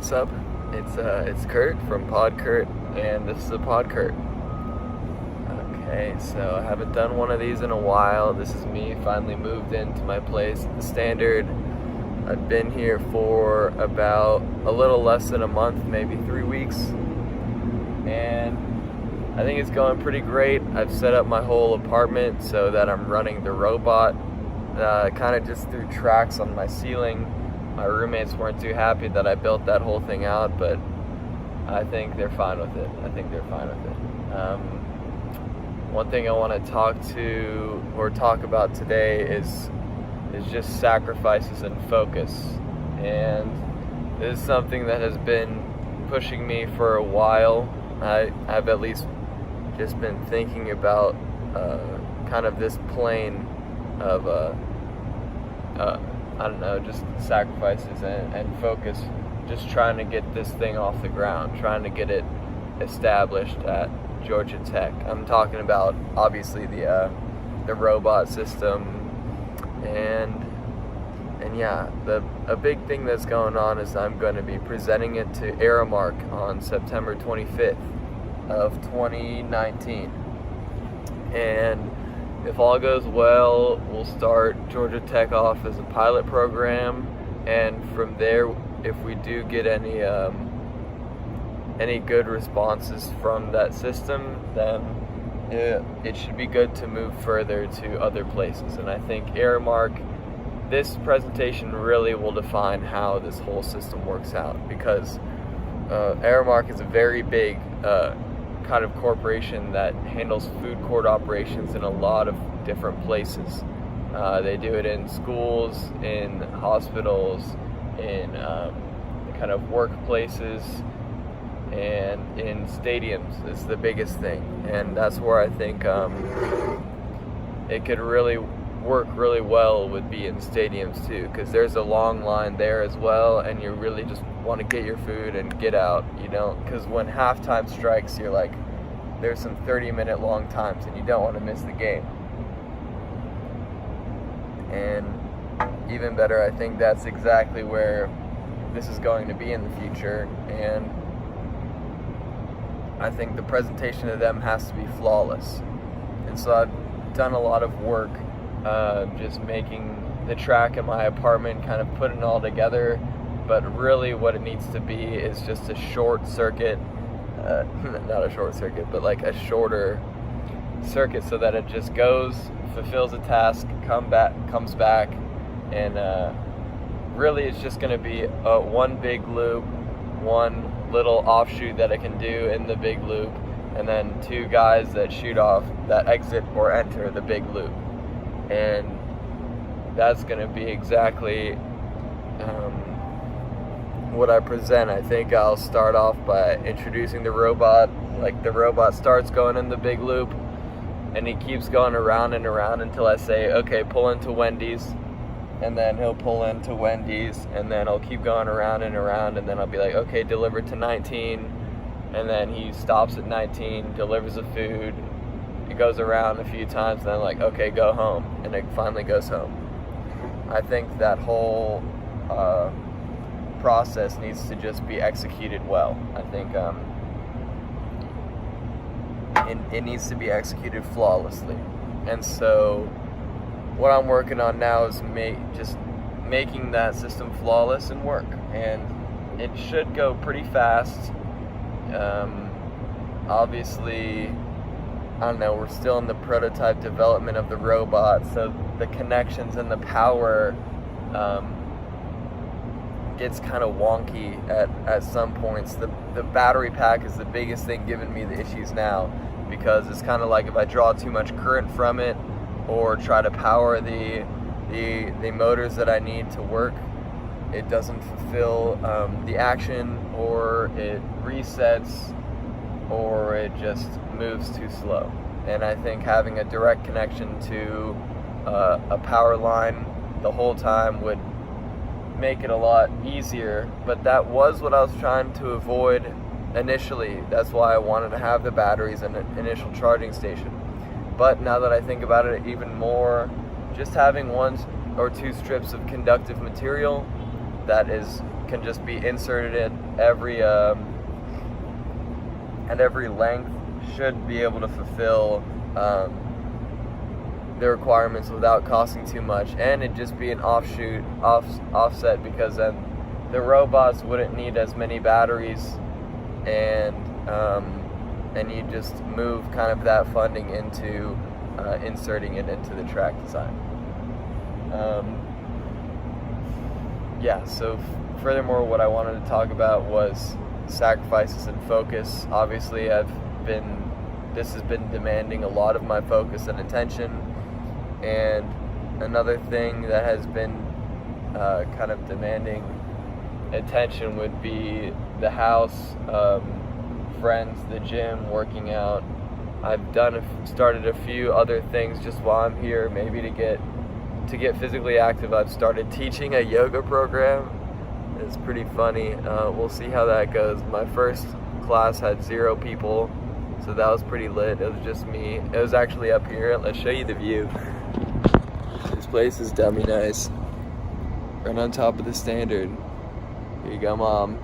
What's up? It's Kurt from PodCurt, and this is a PodCurt. Okay, so I haven't done one of these in a while. This is me finally moved into my place at the Standard. I've been here for about a little less than a month, maybe 3 weeks, and I think it's going pretty great. I've set up my whole apartment so that I'm running the robot kind of just through tracks on my ceiling. My roommates weren't too happy that I built that whole thing out, but I think they're fine with it. One thing I want to talk about today is just sacrifices and focus. And this is something that has been pushing me for a while. I've at least just been thinking about kind of this plane of just sacrifices and focus, just trying to get this thing off the ground, trying to get it established at Georgia Tech. I'm talking about obviously the robot system, and yeah, a big thing that's going on is I'm going to be presenting it to Aramark on September 25th of 2019, and if all goes well, we'll start Georgia Tech off as a pilot program, and from there, if we do get any good responses from that system, then it should be good to move further to other places. And I think Aramark, this presentation really will define how this whole system works out, because Aramark is a very big kind of corporation that handles food court operations in a lot of different places. They do it in schools, in hospitals, in kind of workplaces, and in stadiums is the biggest thing. And that's where I think it could really work really well, would be in stadiums too, because there's a long line there as well, and you really just want to get your food and get out, because when halftime strikes, you're like, there's some 30-minute long times and you don't want to miss the game. And even better, I think that's exactly where this is going to be in the future, and I think the presentation to them has to be flawless. And so I've done a lot of work just making the track in my apartment, kind of putting it all together, but really what it needs to be is just a short circuit, not a short circuit, but like a shorter circuit, so that it just goes, fulfills a task, comes back, and really it's just going to be one big loop, one little offshoot that it can do in the big loop, and then two guys that shoot off, that exit or enter the big loop. And that's going to be exactly what I present. I think I'll start off by introducing the robot. Like, the robot starts going in the big loop, and he keeps going around and around until I say, okay, pull into Wendy's, and then he'll pull into Wendy's, and then I'll keep going around and around, and then I'll be like, okay, deliver to 19, and then he stops at 19, delivers the food, it goes around a few times, and then I'm like, okay, go home, and it finally goes home. I think that whole process needs to just be executed well. I think it needs to be executed flawlessly. And so what I'm working on now is just making that system flawless and work, and it should go pretty fast. Obviously, I don't know, we're still in the prototype development of the robot, so the connections and the power gets kind of wonky at some points. The battery pack is the biggest thing giving me the issues now, because it's kind of like if I draw too much current from it or try to power the motors that I need to work, it doesn't fulfill the action, or it resets, or it just moves too slow. And I think having a direct connection to a power line the whole time would make it a lot easier, but that was what I was trying to avoid initially. That's why I wanted to have the batteries and an initial charging station. But now that I think about it even more, just having one or two strips of conductive material that can just be inserted in at every length should be able to fulfill the requirements without costing too much, and it'd just be an offset, because then the robots wouldn't need as many batteries, and you just move kind of that funding into inserting it into the track design. So furthermore, what I wanted to talk about was sacrifices and focus. Obviously, this has been demanding a lot of my focus and attention, and another thing that has been kind of demanding attention would be the house, friends, the gym, working out. I've started a few other things just while I'm here, maybe to get physically active. I've started teaching a yoga program. It's pretty funny. We'll see how that goes. My first class had 0 people, so that was pretty lit. It was just me. It was actually up here. Let's show you the view. This place is dummy nice. Right on top of the Standard. Here you go, Mom.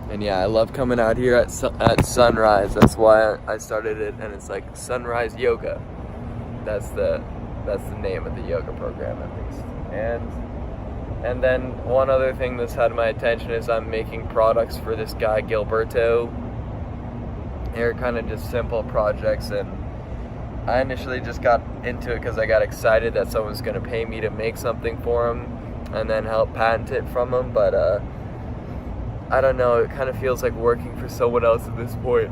And yeah, I love coming out here at sunrise. That's why I started it, and it's like Sunrise Yoga. That's the name of the yoga program, at least. And then one other thing that's had my attention is I'm making products for this guy Gilberto. They're kind of just simple projects, and I initially just got into it because I got excited that someone's going to pay me to make something for him and then help patent it from him, but I don't know, it kind of feels like working for someone else at this point.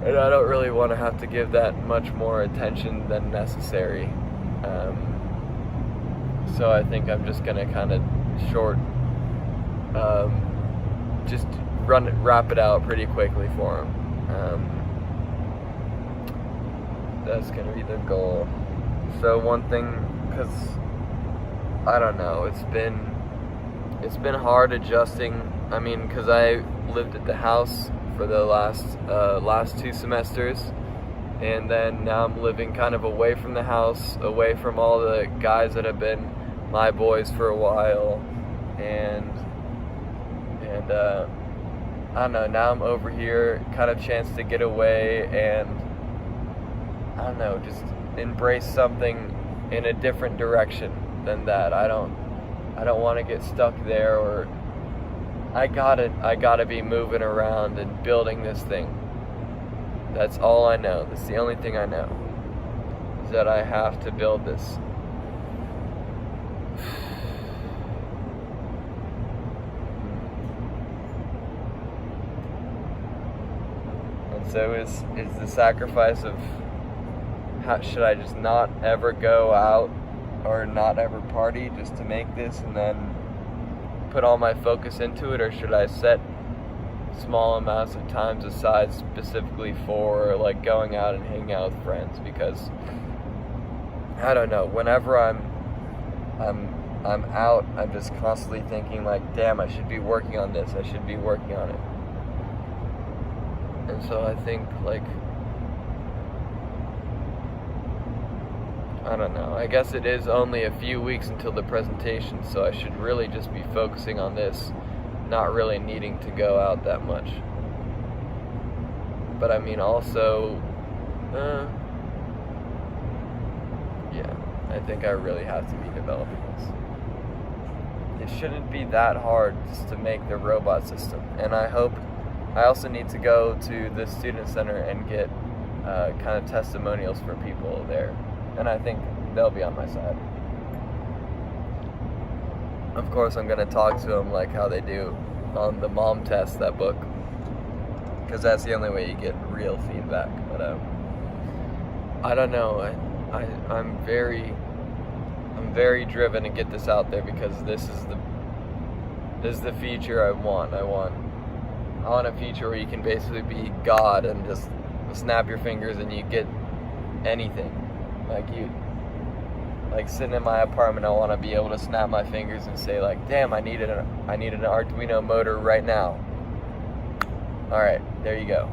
And I don't really want to have to give that much more attention than necessary. So I think I'm just going to kind of just wrap it out pretty quickly for him. That's going to be the goal. So one thing, because I don't know, it's been hard adjusting. I mean, because I lived at the house for the last 2 semesters, and then now I'm living kind of away from the house, away from all the guys that have been my boys for a while, and I don't know, now I'm over here, kind of chance to get away and I don't know, just embrace something in a different direction than that. I don't want to get stuck there, or I gotta be moving around and building this thing. That's all I know. That's the only thing I know, is that I have to build this. And so is the sacrifice of should I just not ever go out or not ever party just to make this and then put all my focus into it, or should I set small amounts of times aside specifically for like going out and hanging out with friends? Because I don't know, whenever I'm out, I'm just constantly thinking like, damn, I should be working on this, I should be working on it. And so I think like, I don't know, I guess it is only a few weeks until the presentation, so I should really just be focusing on this, not really needing to go out that much. But I mean also, yeah, I think I really have to be developing this. It shouldn't be that hard just to make the robot system, and I also need to go to the student center and get kind of testimonials for people there. And I think they'll be on my side. Of course, I'm going to talk to them like how they do on the mom test, that book, because that's the only way you get real feedback. But I don't know. I'm very driven to get this out there, because this is the future I want. I want a future where you can basically be God and just snap your fingers and you get anything. Like sitting in my apartment, I want to be able to snap my fingers and say like, damn, I need an Arduino motor right now. All right, there you go.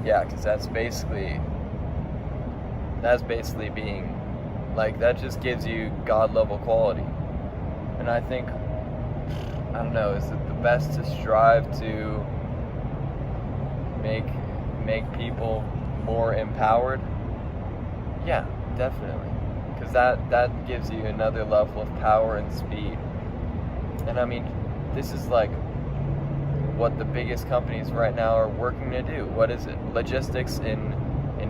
Yeah, because that's basically that's basically being, like, that just gives you God level quality. And I think, I don't know, is it the best to strive to make people more empowered? Yeah, definitely. Because that gives you another level of power and speed. And I mean, this is like what the biggest companies right now are working to do. What is it? Logistics in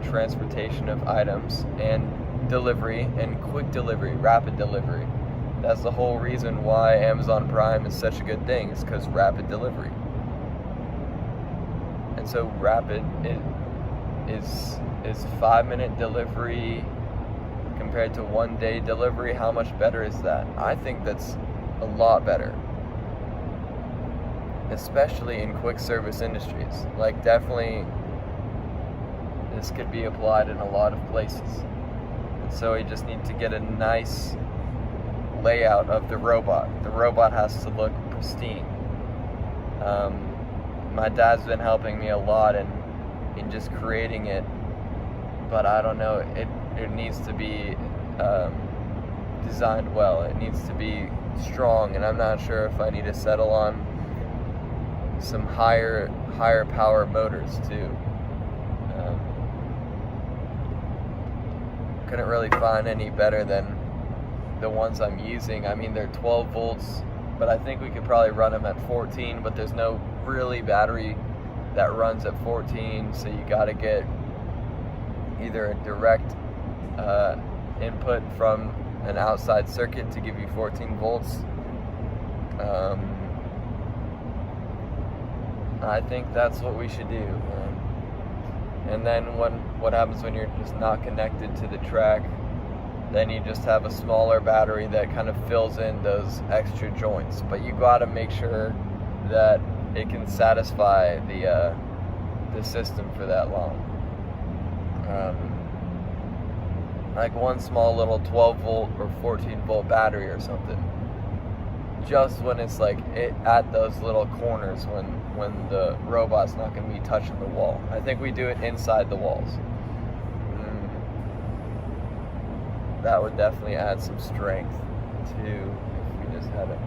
transportation of items and delivery and quick delivery, rapid delivery. That's the whole reason why Amazon Prime is such a good thing, is because rapid delivery. And so rapid is 5-minute delivery compared to 1-day delivery. How much better is that? I think that's a lot better, especially in quick service industries. Like, definitely this could be applied in a lot of places. And so we just need to get a nice layout of the robot. The robot has to look pristine. My dad's been helping me a lot in just creating it, but I don't know, it needs to be designed well. It needs to be strong, and I'm not sure if I need to settle on some higher power motors too. Couldn't really find any better than the ones I'm using. I mean, they're 12 volts, but I think we could probably run them at 14, but there's no really battery that runs at 14, so you gotta get either a direct input from an outside circuit to give you 14 volts. I think that's what we should do. And then what happens when you're just not connected to the track? Then you just have a smaller battery that kind of fills in those extra joints. But you gotta make sure that it can satisfy the system for that long. Like one small little 12 volt or 14 volt battery or something. Just when it's like at those little corners when the robot's not going to be touching the wall. I think we do it inside the walls. That would definitely add some strength to if we just had a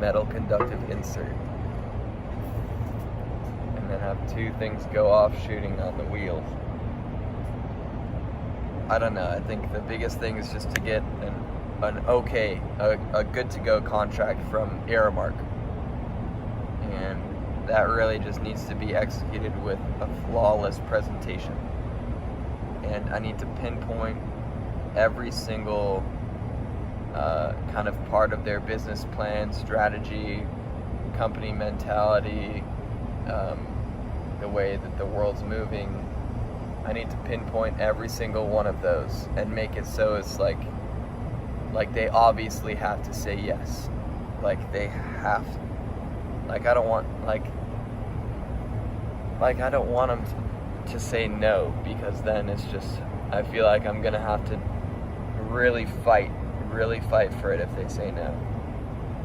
metal conductive insert. And then have two things go off shooting on the wheels. I don't know. I think the biggest thing is just to get a good to go contract from Aramark, and that really just needs to be executed with a flawless presentation. And I need to pinpoint every single kind of part of their business plan, strategy, company mentality, the way that the world's moving. I need to pinpoint every single one of those and make it so it's like they obviously have to say yes. Like they have to. Like I don't want I don't want them to say no, because then it's just, I feel like I'm gonna have to really fight for it if they say no.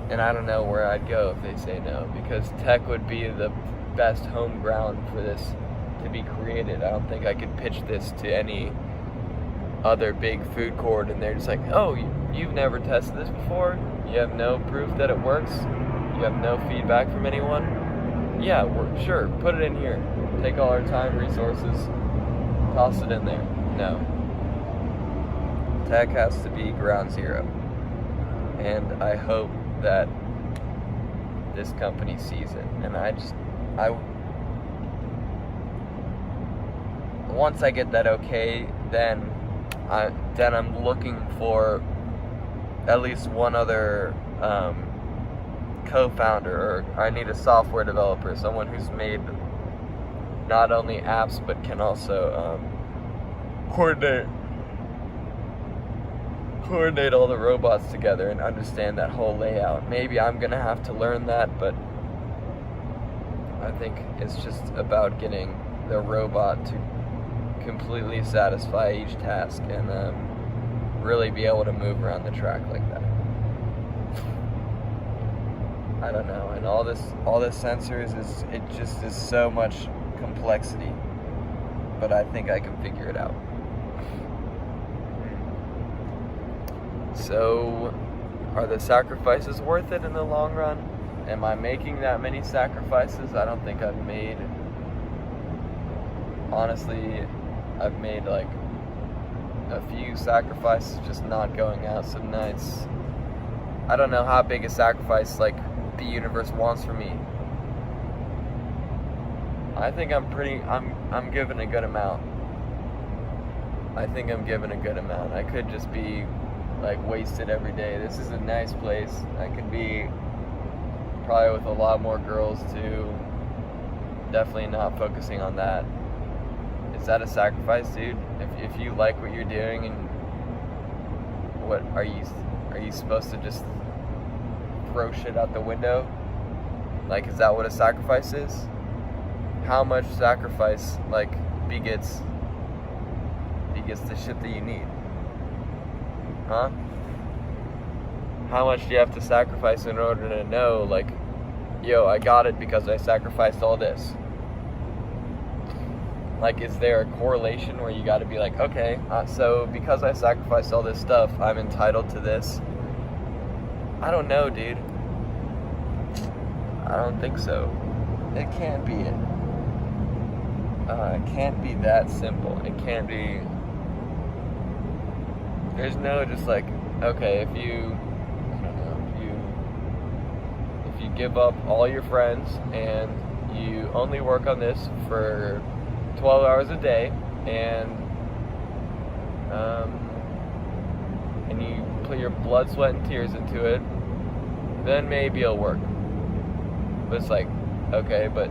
And I don't know where I'd go if they say no, because tech would be the best home ground for this to be created. I don't think I could pitch this to any other big food court and they're just like, oh, you've never tested this before? You have no proof that it works? You have no feedback from anyone? Yeah, sure, put it in here. Take all our time, resources, toss it in there. No. Tech has to be ground zero. And I hope that this company sees it. And once I get that okay, then I'm looking for at least one other co-founder, or I need a software developer, someone who's made not only apps but can also coordinate all the robots together and understand that whole layout. Maybe I'm gonna have to learn that, but I think it's just about getting the robot to completely satisfy each task and really be able to move around the track like that. I don't know, and all this sensors it just is so much complexity. but I think I can figure it out. So, are the sacrifices worth it in the long run? Am I making that many sacrifices? I don't think I've made... Honestly, I've made like a few sacrifices, just not going out some nights. I don't know how big a sacrifice like the universe wants from me. I think I'm giving a good amount. I think I'm giving a good amount. I could just be like wasted every day. This is a nice place. I could be probably with a lot more girls too. Definitely not focusing on that. Is that a sacrifice, dude? If you like what you're doing, and what are you supposed to just throw shit out the window? Like, is that what a sacrifice is? How much sacrifice like begets the shit that you need? Huh? How much do you have to sacrifice in order to know, like, yo, I got it because I sacrificed all this? Like, is there a correlation where you got to be like, okay, so because I sacrificed all this stuff, I'm entitled to this? I don't know, dude. I don't think so. It can't be it. It can't be that simple. It can't be... There's no just like, okay, if you give up all your friends and you only work on this for 12 hours a day, and you put your blood, sweat, and tears into it, then maybe it'll work. But it's like, okay, but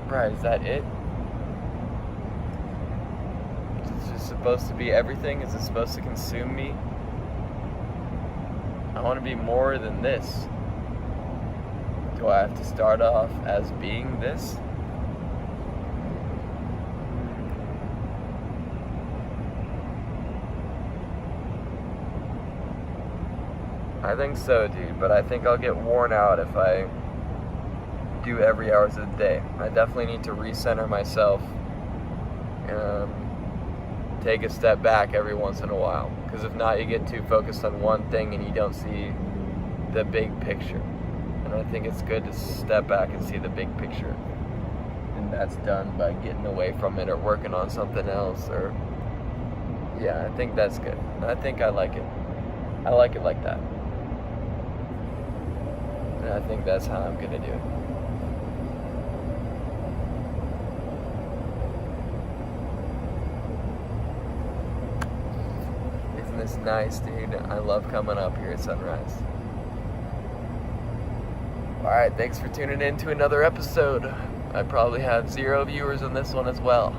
right, is that it? Is it just supposed to be everything? Is it supposed to consume me? I want to be more than this. Do I have to start off as being this? I think so, dude, but I think I'll get worn out if I do every hour of the day. I definitely need to recenter myself and take a step back every once in a while, because if not, you get too focused on one thing and you don't see the big picture. And I think it's good to step back and see the big picture, and that's done by getting away from it or working on something else. Or yeah, I think that's good. I think I like it. I like it like that, and I think that's how I'm gonna do it. It's nice, dude. I love coming up here at sunrise. Alright, thanks for tuning in to another episode. I probably have 0 viewers on this one as well.